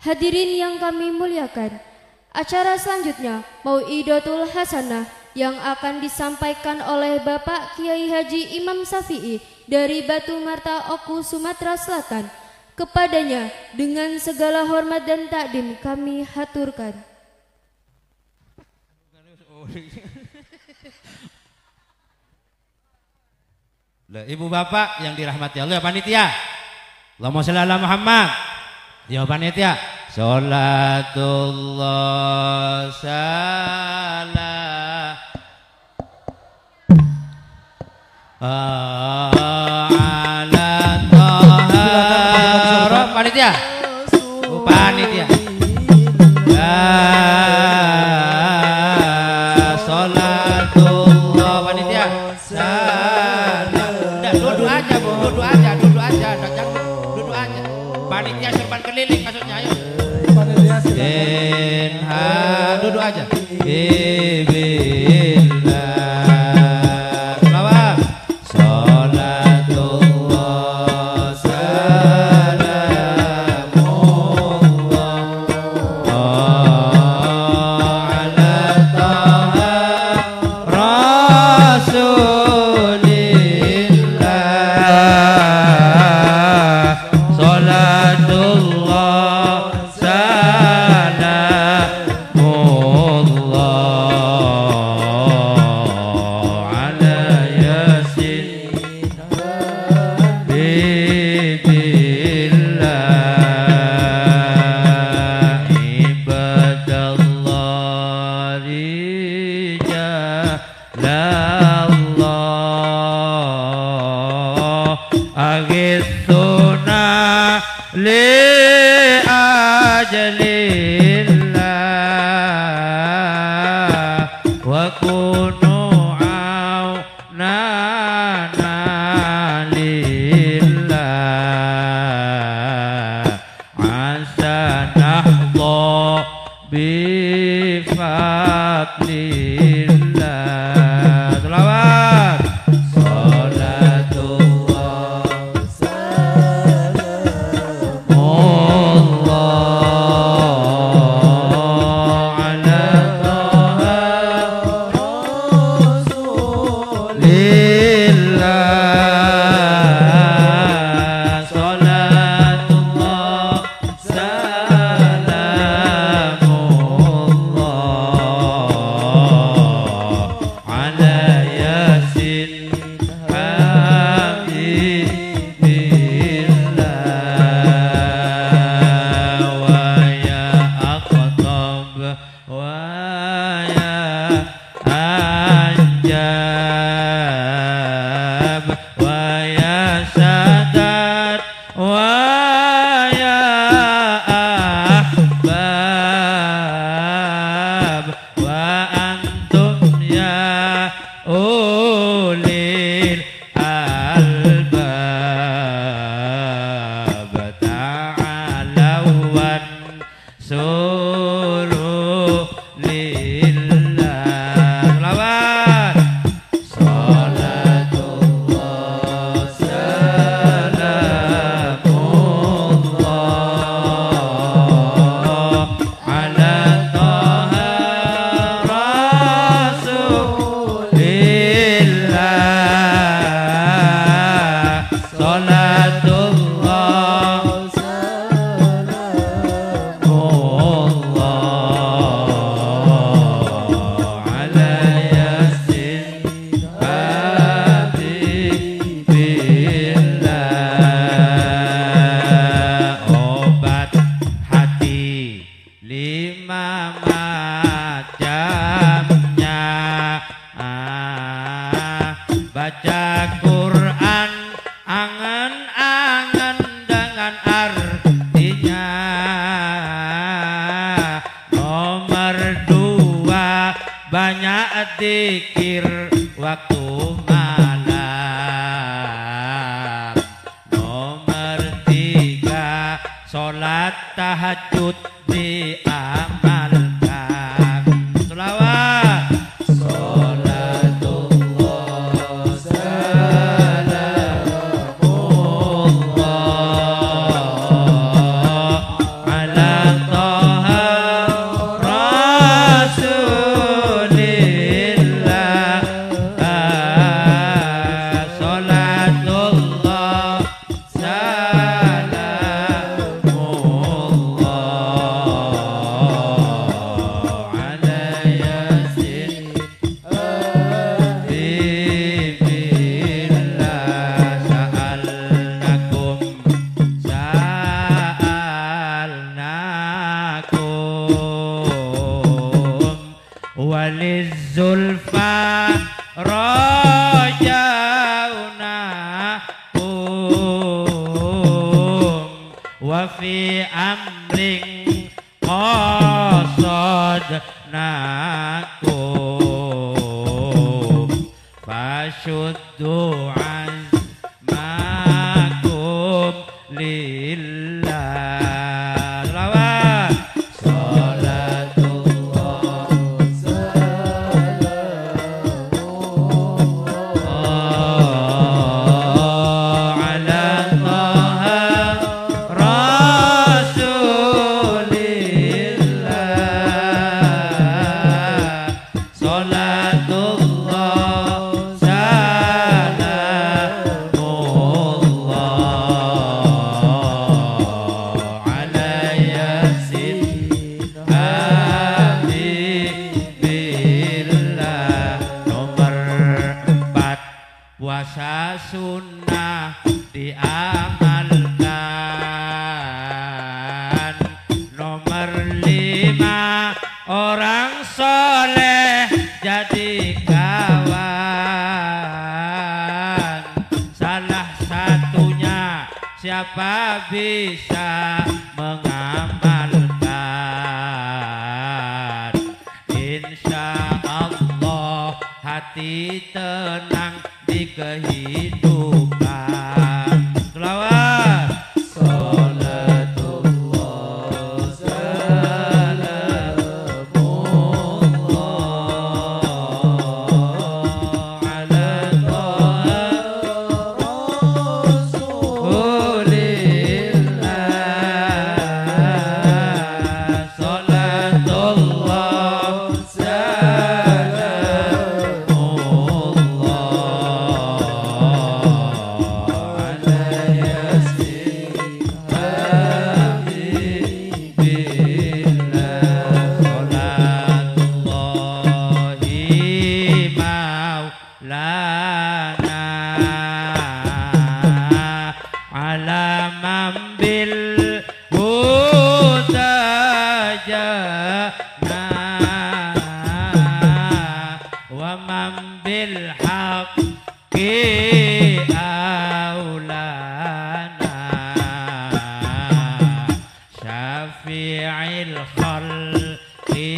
Hadirin yang kami muliakan, acara selanjutnya Mau'idatul Hasanah yang akan disampaikan oleh Bapak Kiai Haji Imam Syafi'i dari Batu Marta Oku, Sumatera Selatan. Kepadanya dengan segala hormat dan takdim kami haturkan. Ibu bapak yang dirahmati Allah, panitia, Allahumma sholli ala Muhammad. Ya panitia, sholatullah salam ala Taha. Panitia, panitia, sholatullah panitia salam. Duduk aja bu, duduk aja, duduk aja, duduk aja. Panitia serban keliling maksudnya, ayo. Duduk aja. Bismillah. Selawat. Sholatullah salamullah ala Taha Rasulillah. Sholatullah salamullah ala Yasin Bidillah. Ibadallah rijalallah aghithuna li ajalillah wa kunu aunana lillah asanahullah bifadlillah. Selawat. Sholatullah salamullah ala Taha Rasulillah. Sholatullah salamullah ala Yasin Habibillah wa ya aqtab wa ya anjab wa ya sadat wa ya ahbab wa antum ya ulil albab ta'alawan suruh lillah. Selawat. Sholatullah salamullah ala Taha Rasulillah. Sholatullah salamullah ala Yasin Habibillah. Obat hati lima macamnya, baca Quran angan-angan dengan artinya. Nomor dua, banyak dzikir waktu malam. Nomor tiga, sholat tahajud diamalkan. Selawat. Sholatullah salamullah ala walizulfa rajauna wa fi amrin qasadnakum fashuddu azmakum lillah. Puasa sunnah diamalkan. Nomor 5 orang soleh jadi kawan. Salah satunya siapa bisa mengamalkan. Insya Allah hati tenang di kehidupan. Selawat. Salatullah salamullah ala Taha Rasulillah. Salatullah syafi'il khalqi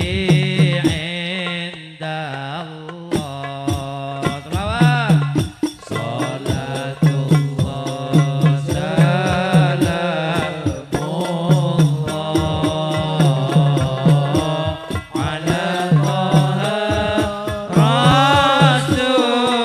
inda Allah. Selawat. Salatullah salamullah ala Taha Rasulillah.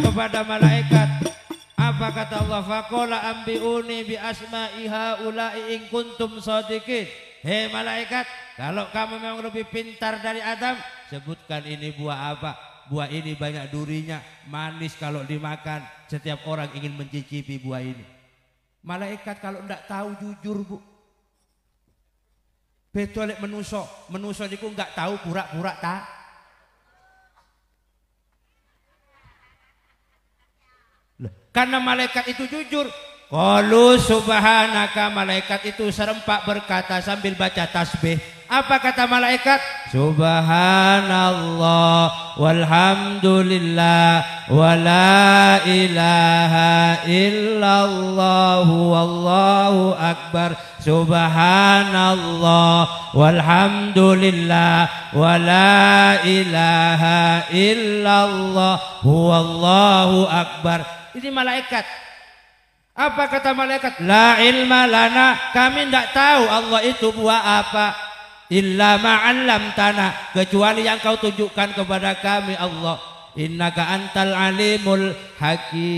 Kepada malaikat, apa kata Allah? Faqala ambiuni bi asma'i haula'i in kuntum shadiqin. Hei malaikat, kalau kamu memang lebih pintar dari Adam, sebutkan ini buah apa? Buah ini banyak durinya, manis kalau dimakan, setiap orang ingin mencicipi buah ini. Malaikat kalau tidak tahu jujur, Bu. Betul menuso niku enggak tahu pura-pura tak. Karena malaikat itu jujur. Qalu subhanaka, malaikat itu serempak berkata sambil baca tasbih. Apa kata malaikat? Subhanallah walhamdulillah wa la ilaha illallah wallahu akbar. Subhanallah walhamdulillah wa la ilaha illallah wallahu akbar. Ini malaikat. Apa kata malaikat? La ilma lana, kami tidak tahu Allah itu buah apa. Illa ma'allam tanah, kecuali yang kau tunjukkan kepada kami Allah. Innaka antal alimul hakim.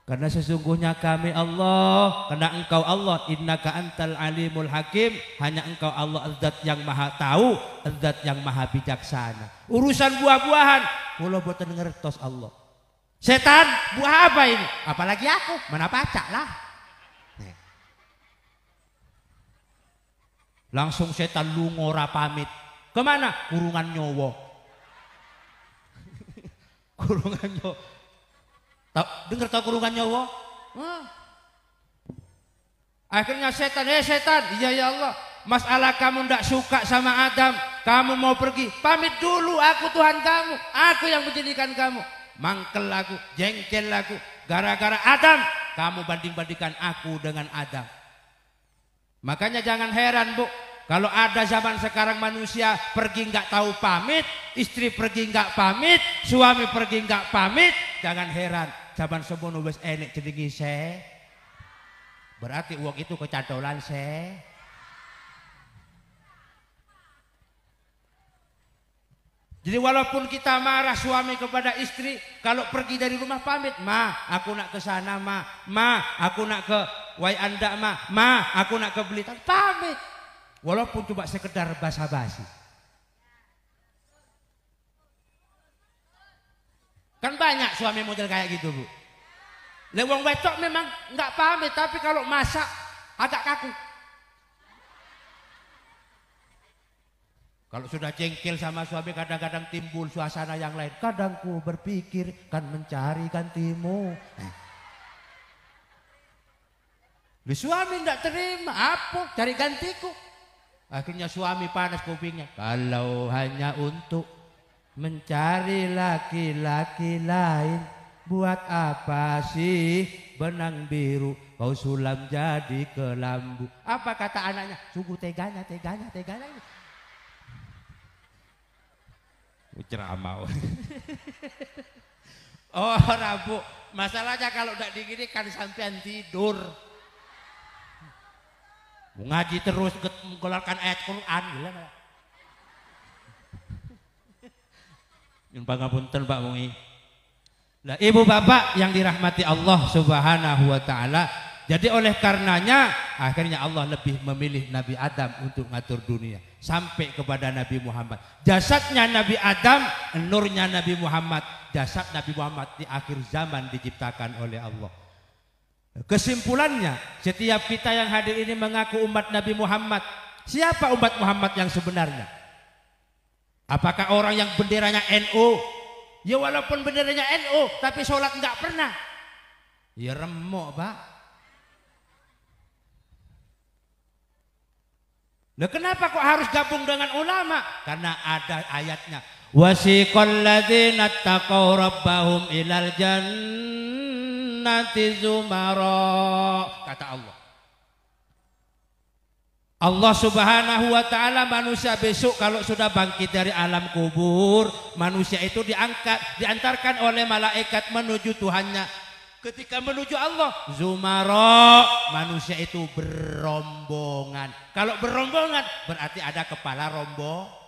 Karena sesungguhnya kami Allah, karena engkau Allah, innaka antal alimul hakim, hanya engkau Allah zat yang maha tahu, zat yang maha bijaksana. Urusan buah-buahan kula boten ngertos Allah. Setan, buah apa ini? Apalagi aku, mana pacak lah. Langsung setan lunga ora pamit. Kemana? Kurungan nyawa. Kurungan nyawa. Dengar tau kurungan nyawa? Akhirnya setan, setan, iya ya Allah, masalah kamu ndak suka sama Adam, kamu mau pergi, pamit dulu, aku Tuhan kamu, aku yang menjadikan kamu. Mangkel aku, jengkel aku, gara-gara Adam, kamu banding-bandingkan aku dengan Adam. Makanya jangan heran Bu, kalau ada zaman sekarang manusia pergi nggak tahu pamit, istri pergi nggak pamit, suami pergi nggak pamit, jangan heran, zaman semono wis enek jenenge se. Berarti uang itu kecantolan se. Jadi walaupun kita marah suami kepada istri, kalau pergi dari rumah pamit, ma, aku nak ke sana, ma, aku nak ke Wayanda, ma, aku nak ke Blitar, pamit. Walaupun cuma sekedar basa-basi. Kan banyak suami model kayak gitu Bu. Lewang wedok memang nggak pamit, tapi kalau masak agak kaku. Kalau sudah jengkel sama suami kadang-kadang timbul suasana yang lain. Kadang ku berpikir kan mencari gantimu. Suami nggak terima, apa? Cari gantiku. Akhirnya suami panas kupingnya. Kalau hanya untuk mencari laki-laki lain, buat apa sih benang biru kau sulam jadi kelambu? Apa kata anaknya? Sungguh teganya. Ceramah. Oh Rabu, masalahnya kalau tidak digini kan sampean tidur. Ngaji terus mengeluarkan ayat Quran. Yang pangapunten Pak Mungi. Nah, ibu bapak yang dirahmati Allah Subhanahu wa taala, jadi oleh karenanya akhirnya Allah lebih memilih Nabi Adam untuk ngatur dunia sampai kepada Nabi Muhammad. Jasadnya Nabi Adam, nurnya Nabi Muhammad. Jasad Nabi Muhammad di akhir zaman diciptakan oleh Allah. Kesimpulannya, setiap kita yang hadir ini mengaku umat Nabi Muhammad. Siapa umat Muhammad yang sebenarnya? Apakah orang yang benderanya NU? Ya walaupun benderanya NU, tapi sholat enggak pernah. Ya remuk Pak. Nah kenapa kok harus gabung dengan ulama? Karena ada ayatnya. Wasiqal ladzina taqaw rabbahum ilal jannati zumara. Kata Allah. Allah Subhanahu wa taala, manusia besok kalau sudah bangkit dari alam kubur, manusia itu diantarkan oleh malaikat menuju Tuhannya. Ketika menuju Allah, zumara, manusia itu berombongan. Kalau berombongan berarti ada kepala rombongan.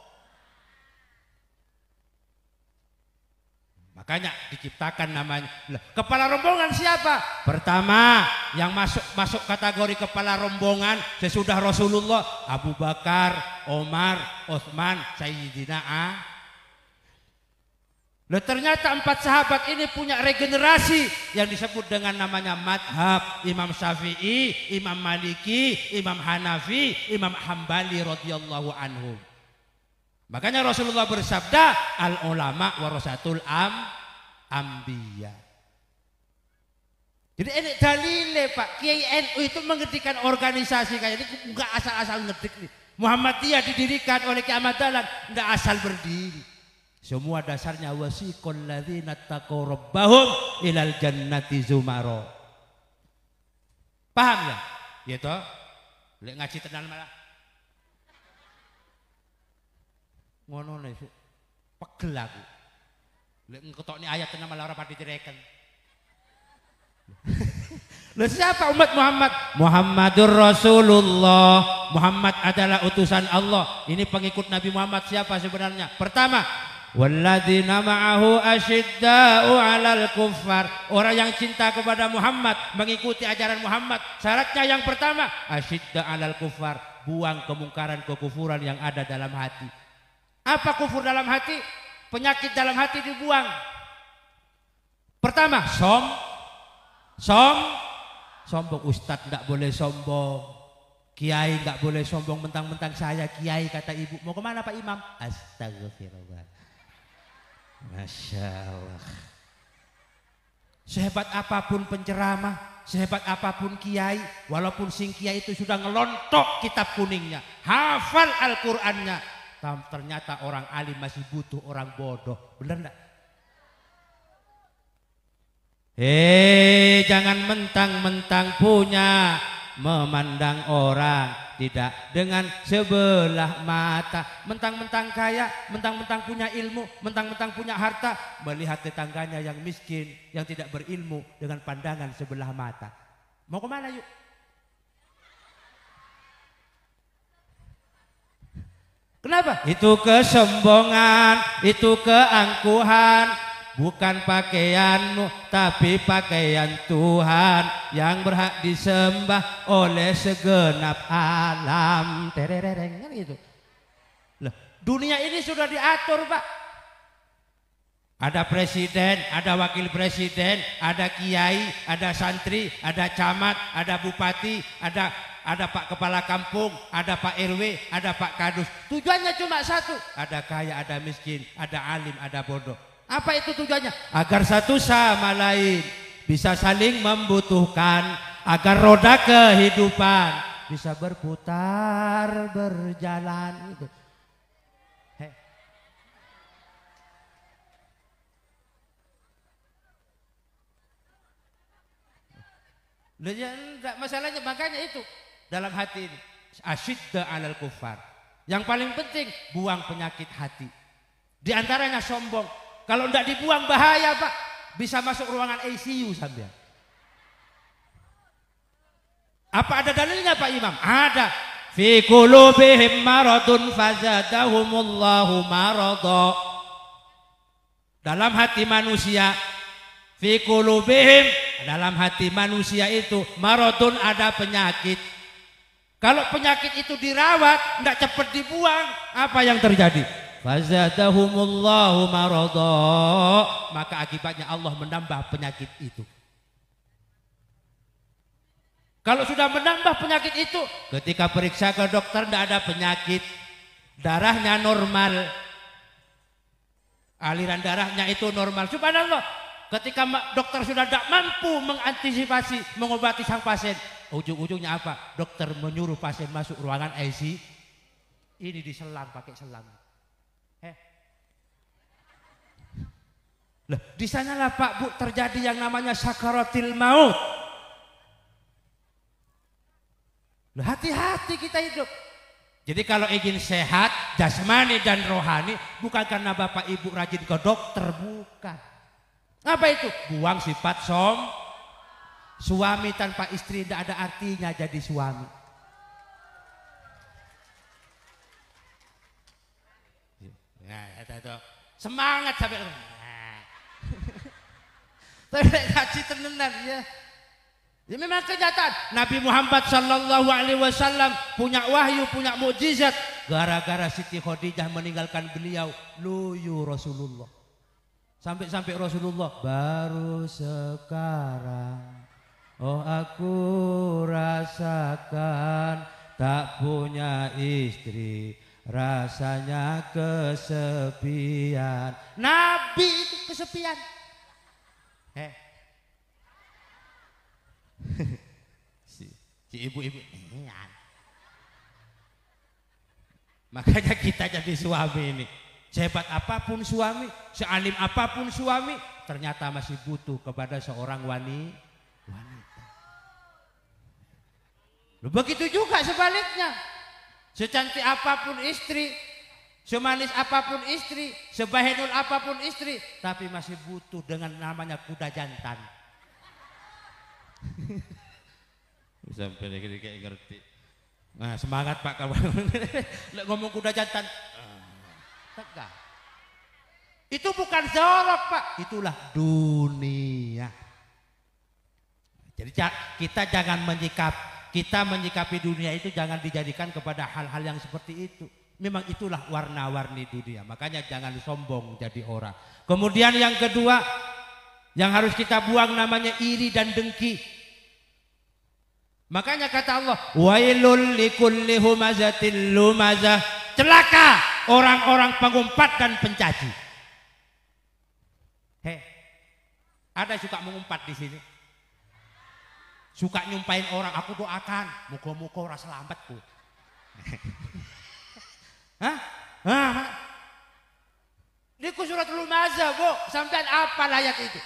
Makanya diciptakan namanya. Kepala rombongan siapa? Pertama yang masuk kategori kepala rombongan sesudah Rasulullah, Abu Bakar, Omar, Utsman, Sayyidina Ali. Ternyata 4 sahabat ini punya regenerasi yang disebut dengan namanya madhab. Imam Syafi'i, Imam Maliki, Imam Hanafi, Imam Hambali radhiyallahu anhum. Makanya Rasulullah bersabda, al ulama warasatul ambiya. Jadi ini dalile Pak, Kiai NU itu mengedekan organisasi kayak ini enggak asal-asal ngedek nih. Muhammadiyah didirikan oleh Kiai Ahmad Dahlan enggak asal berdiri. Semua dasarnya wasiqal ladzina taqaw rabbahum ilal jannati zumara. Paham ya? Ya toh? Lek ngaji tenan malah ngono nih, pegel aku. Lek ngeketokne ayat tenan malah ora pati direken. Loh siapa umat Muhammad? Muhammadur Rasulullah. Muhammad adalah utusan Allah. Ini pengikut Nabi Muhammad siapa sebenarnya? Pertama, walladzina ma'ahu asyidda'u 'alal kuffar. Orang yang cinta kepada Muhammad, mengikuti ajaran Muhammad. Syaratnya yang pertama, asyidda 'alal kuffar. Buang kemungkaran kekufuran yang ada dalam hati. Apa kufur dalam hati? penyakit dalam hati dibuang. Pertama, sombong. Ustadz tidak boleh sombong, kiai nggak boleh sombong, mentang-mentang saya kiai kata ibu. Mau kemana Pak Imam? Astagfirullah. Masya Allah. Sehebat apapun penceramah, sehebat apapun kiai, walaupun sing kiai itu sudah ngelontok kitab kuningnya, hafal Al-Qur'annya, ternyata orang alim masih butuh orang bodoh. Bener enggak? Jangan mentang-mentang punya, memandang orang tidak dengan sebelah mata. Mentang-mentang kaya, mentang-mentang punya ilmu, mentang-mentang punya harta, melihat tetangganya yang miskin, yang tidak berilmu dengan pandangan sebelah mata. Mau kemana yuk? Kenapa? Itu kesombongan, itu keangkuhan. Bukan pakaianmu, tapi pakaian Tuhan yang berhak disembah oleh segenap alam. Terereng kan gitu. Loh, dunia ini sudah diatur, Pak. Ada presiden, ada wakil presiden, ada kiai, ada santri, ada camat, ada bupati, ada Pak Kepala Kampung, ada Pak RW, ada Pak Kadus. Tujuannya cuma satu, ada kaya, ada miskin, ada alim, ada bodoh. Apa itu tujuannya? Agar satu sama lain bisa saling membutuhkan, agar roda kehidupan bisa berputar, berjalan gitu. Enggak, masalahnya makanya itu dalam hati ini asyidda 'alal kufar. Yang paling penting buang penyakit hati. Di antaranya sombong. Kalau tidak dibuang bahaya, Pak. Bisa masuk ruangan ICU sambil. Apa ada dalilnya Pak Imam? Ada. Fi qulubihim maradun fazadahumullahu marada. Dalam hati manusia, fi qulubihim, dalam hati manusia itu maradun, ada penyakit. Kalau penyakit itu dirawat, tidak cepat dibuang, apa yang terjadi? Fazadahumullahu marada, maka akibatnya Allah menambah penyakit itu. Kalau sudah menambah penyakit itu, ketika periksa ke dokter tidak ada penyakit, darahnya normal, aliran darahnya itu normal. Subhanallah, ketika dokter sudah tidak mampu mengantisipasi, mengobati sang pasien, ujung-ujungnya apa? Dokter menyuruh pasien masuk ruangan ICU, ini diselam pakai selam. Loh, di sanalah Pak Bu terjadi yang namanya sakaratil maut. Loh, hati-hati kita hidup. Jadi kalau ingin sehat jasmani dan rohani, bukan karena Bapak Ibu rajin ke dokter, bukan. Apa itu? Buang sifat suami tanpa istri tidak ada artinya jadi suami. Nah, itu semangat sampai haji tenenan ya. Ya memang kenyataan. Nabi Muhammad sallallahu alaihi wasallam punya wahyu, punya mukjizat. Gara-gara Siti Khadijah meninggalkan beliau, luyu Rasulullah. Sampai Rasulullah baru sekarang, oh aku rasakan tak punya istri, rasanya kesepian. Nabi itu kesepian. Si ibu-ibu, makanya kita jadi suami ini, sehebat apapun suami, sealim apapun suami, ternyata masih butuh kepada seorang wanita. Begitu juga sebaliknya, secantik apapun istri, semanis apapun istri, sebahenul apapun istri, tapi masih butuh dengan namanya kuda jantan. Sampai ini kayak ngerti. Nah, semangat Pak kawan. Ngomong kuda jantan. Tegak. Itu bukan zorok Pak, itulah dunia. Jadi kita jangan menyikapi dunia itu jangan dijadikan kepada hal-hal yang seperti itu. Memang itulah warna-warni dunia. Makanya jangan sombong jadi orang. Kemudian yang kedua yang harus kita buang namanya iri dan dengki. Makanya kata Allah, wailul likulli humazatil lumazah. Celaka orang-orang pengumpat dan pencaci. Ada suka mengumpat di sini? Suka nyumpain orang, aku doakan, muka-muka ora selamat ku. Hah? Niku surat lumazah, Bu. Sampean apa ayat itu?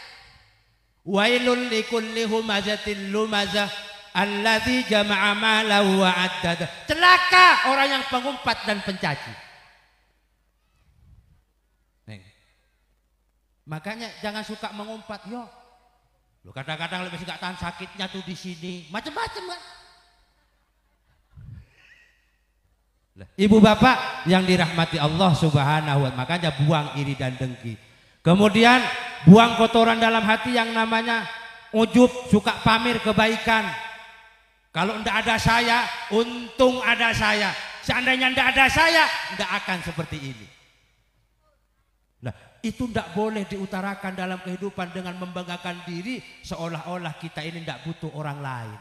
Wailul likulli humazatil lumazah alladzi jama'a malahu wa addada. Celaka orang yang pengumpat dan pencaci. Makanya jangan suka mengumpat, yo. Lu kadang-kadang lebih suka tahan sakitnya tuh di sini, macam-macam kan. Ibu bapak yang dirahmati Allah Subhanahu wa ta'ala, makanya buang iri dan dengki. Kemudian buang kotoran dalam hati yang namanya ujub, suka pamer kebaikan. Kalau ndak ada saya, untung ada saya. Seandainya ndak ada saya, ndak akan seperti ini. Nah, itu ndak boleh diutarakan dalam kehidupan dengan membanggakan diri seolah-olah kita ini ndak butuh orang lain.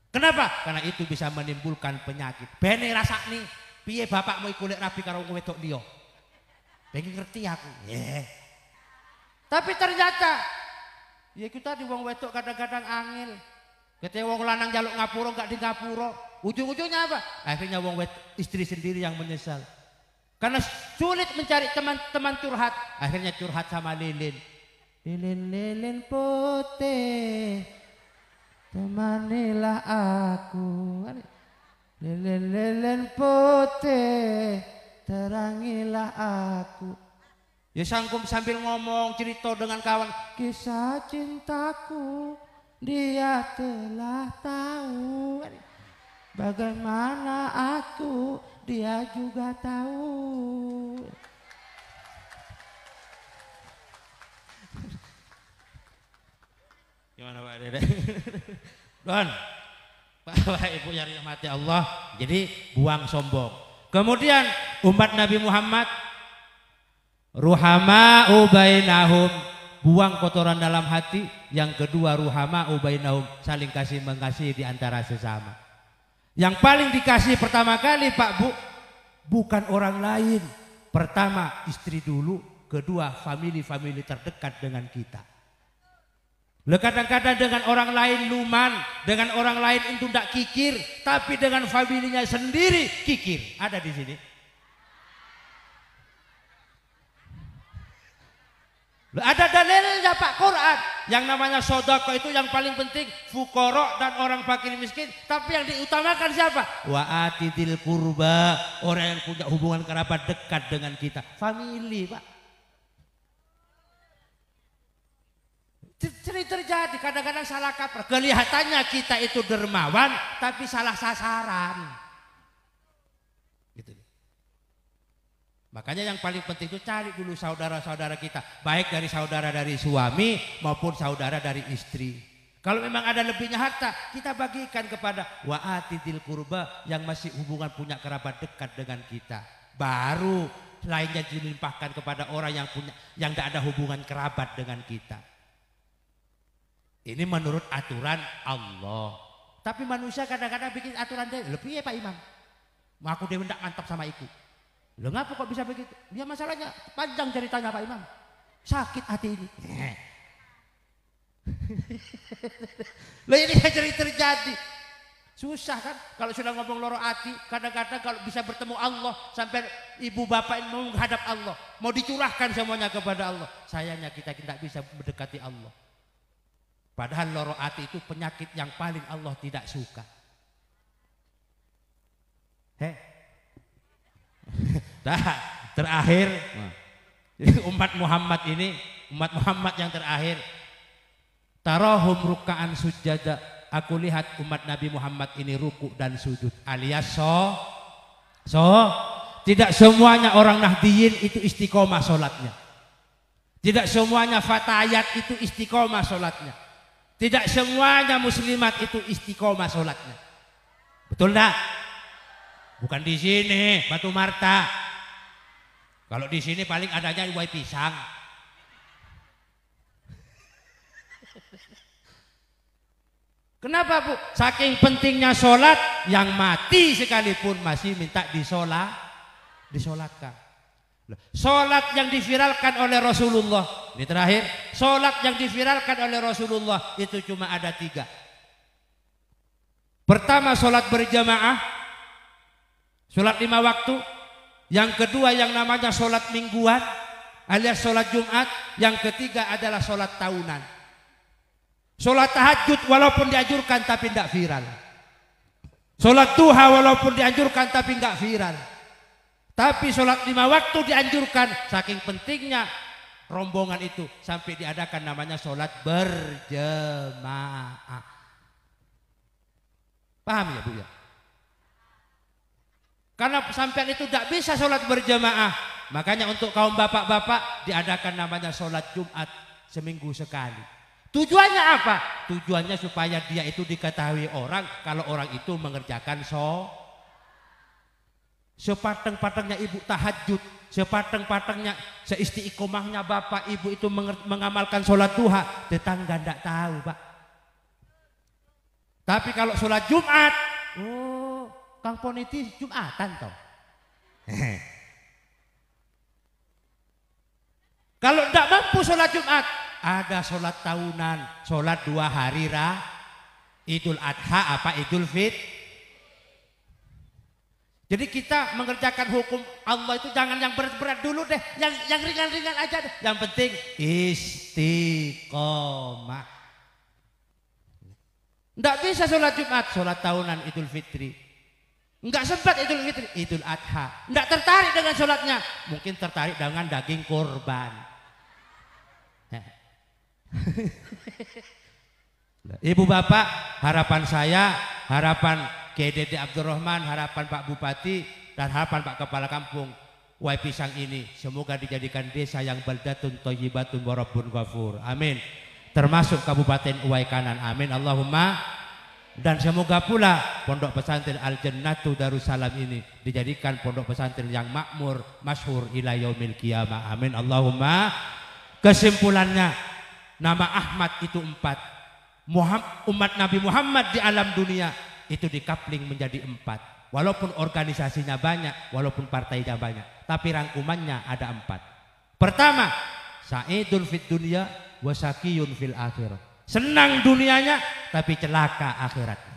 Kenapa? Karena itu bisa menimbulkan penyakit. Bene rasakne, piye bapakmu kulit rapi karo wedok liya. Pengen ngerti aku. Tapi ternyata ya kita di wong wedok kadang-kadang angel. Ketika wong lanang jaluk ngapura enggak di ngapura. Ujung-ujungnya apa? Akhirnya wong istri sendiri yang menyesal. Karena sulit mencari teman-teman curhat. Akhirnya curhat sama lilin. Lilin putih, temanilah aku. Lilin putih, terangilah aku. Ya sangkum sambil ngomong cerita dengan kawan. Kisah cintaku dia telah tahu. Bagaimana aku dia juga tahu. Gimana Pak Dede? Don, Bapak Ibu yang dirahmati Allah, jadi buang sombong. Kemudian umat Nabi Muhammad, ruhama ubainahum, buang kotoran dalam hati. Yang kedua ruhama ubainahum, saling kasih mengasihi di antara sesama. Yang paling dikasih pertama kali Pak Bu, bukan orang lain. Pertama istri dulu, kedua famili terdekat dengan kita. Kadang-kadang dengan orang lain luman, dengan orang lain itu tidak kikir, tapi dengan familinya sendiri kikir. Ada di sini. Ada dalilnya Pak Quran. Yang namanya sodako itu yang paling penting fuqara dan orang fakir miskin. Tapi yang diutamakan siapa? Wa atidil kurba, orang yang punya hubungan kerabat dekat dengan kita. Famili Pak. Sering terjadi kadang-kadang salah kaprah. Kelihatannya kita itu dermawan tapi salah sasaran. Gitu. Makanya yang paling penting itu cari dulu saudara-saudara kita, baik dari saudara dari suami maupun saudara dari istri. Kalau memang ada lebihnya harta, kita bagikan kepada wa'atidil kurba yang masih hubungan punya kerabat dekat dengan kita. Baru lainnya dilimpahkan kepada orang yang tidak ada hubungan kerabat dengan kita. Ini menurut aturan Allah. Tapi manusia kadang-kadang bikin aturan dia. Lebih ya Pak Imam. Aku dia tidak mantap sama iku. Loh ngapa kok bisa begitu? Dia masalahnya panjang ceritanya Pak Imam. Sakit hati ini. Loh ini cerita terjadi. Susah kan kalau sudah ngomong loro hati. Kadang-kadang kalau bisa bertemu Allah sampai ibu bapak ini mau menghadap Allah, mau dicurahkan semuanya kepada Allah. Sayangnya kita tidak bisa mendekati Allah. Padahal loro hati itu penyakit yang paling Allah tidak suka. Nah, terakhir umat Muhammad ini, umat Muhammad yang terakhir, tarahum ruka'an sujada. Aku lihat umat Nabi Muhammad ini ruku dan sujud alias tidak semuanya orang Nahdiyin itu istiqomah sholatnya. Tidak semuanya fatayat itu istiqomah sholatnya. Tidak semuanya muslimat itu istiqomah sholatnya. Betul enggak? Bukan di sini, Batu Marta. Kalau di sini paling adanya Uwai Pisang. Kenapa Bu? Saking pentingnya sholat, yang mati sekalipun masih minta disolatkan. Sholat yang diviralkan oleh Rasulullah, ini terakhir, sholat yang diviralkan oleh Rasulullah itu cuma ada 3. Pertama sholat berjamaah, sholat 5 waktu. Yang kedua yang namanya sholat mingguan alias sholat Jumat. Yang ketiga adalah sholat tahunan. Sholat tahajud walaupun dianjurkan tapi tidak viral. Sholat duha walaupun dianjurkan tapi tidak viral. Tapi sholat 5 waktu dianjurkan, saking pentingnya rombongan itu sampai diadakan namanya sholat berjamaah. Paham ya Bu ya? Karena sampean itu tidak bisa sholat berjamaah, makanya untuk kaum bapak-bapak diadakan namanya sholat Jumat seminggu sekali. Tujuannya apa? Tujuannya supaya dia itu diketahui orang kalau orang itu mengerjakan sepateng-patengnya ibu tahajud, sepateng-patengnya seistiqomahnya bapak ibu itu mengamalkan sholat duha, tetangga tidak tahu Pak. Tapi kalau sholat Jumat, oh Kang Poniti Jumatan toh. Kalau tidak mampu sholat Jumat, ada sholat tahunan, sholat 2 hari Idul Adha apa Idul Fitri. Jadi kita mengerjakan hukum Allah itu jangan yang berat-berat dulu deh, yang ringan-ringan aja deh. Yang penting istiqomah. Tidak bisa sholat Jumat, sholat tahunan Idul Fitri. Enggak sempat Idul Fitri, Idul Adha. Enggak tertarik dengan sholatnya, mungkin tertarik dengan daging kurban. Ibu bapak, harapan saya, harapan Kiai Dede Abdurrahman, harapan Pak Bupati, dan harapan Pak Kepala Kampung Uwai Pisang ini semoga dijadikan desa yang baldatun thayyibatun wa rabbun ghafur. Amin. Termasuk Kabupaten Uwai Kanan. Amin. Allahumma. Dan semoga pula Pondok Pesantren Al Jannatu Darussalam ini dijadikan pondok pesantren yang makmur, masyhur ila yaumil qiyamah. Amin. Allahumma. Kesimpulannya, nama Ahmad itu 4. Umat Nabi Muhammad di alam dunia itu dikapling menjadi 4. Walaupun organisasinya banyak, walaupun partainya banyak, tapi rangkumannya ada 4. Pertama, sa'idun fid dunya wa sakiyun fil akhirah. Senang dunianya tapi celaka akhiratnya.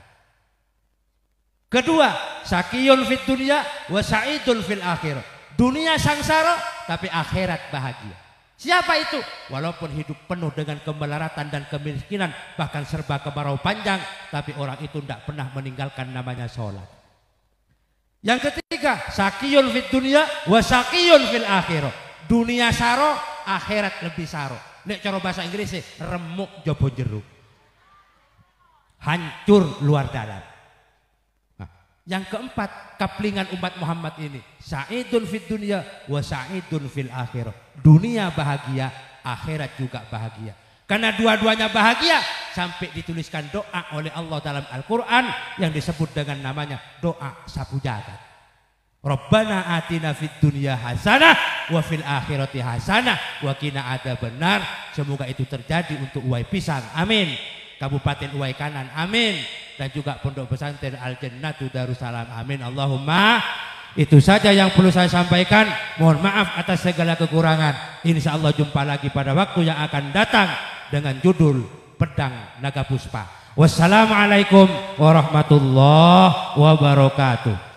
Kedua, sakiyun fid dunya wa sa'idun fil akhirah. Dunia sangsara tapi akhirat bahagia. Siapa itu? Walaupun hidup penuh dengan kemelaratan dan kemiskinan, bahkan serba kemarau panjang, tapi orang itu tidak pernah meninggalkan namanya sholat. Yang ketiga, sakiyun fid dunya wa sakiyun fil akhirah. Dunia saro, akhirat lebih saro. Nek cara bahasa Inggris remuk jobo jeruk. Hancur luar dalam. Nah, yang keempat, kaplingan umat Muhammad ini, sa'idun fid dunya wa sa'idun fil akhirah. Dunia bahagia, akhirat juga bahagia. Karena dua-duanya bahagia sampai dituliskan doa oleh Allah dalam Al-Quran yang disebut dengan namanya doa sapu jagat. Rabbana atina fid dunya hasanah wa fil akhirati hasanah wa qina adzabannar. Semoga itu terjadi untuk Uwai Pisang. Amin. Kabupaten Uwai Kanan. Amin. Dan juga Pondok Pesantren Al Jannatu Darussalam. Amin. Allahumma. Itu saja yang perlu saya sampaikan. Mohon maaf atas segala kekurangan. Insya Allah jumpa lagi pada waktu yang akan datang dengan judul Pedang Naga Puspa. Wassalamualaikum warahmatullahi wabarakatuh.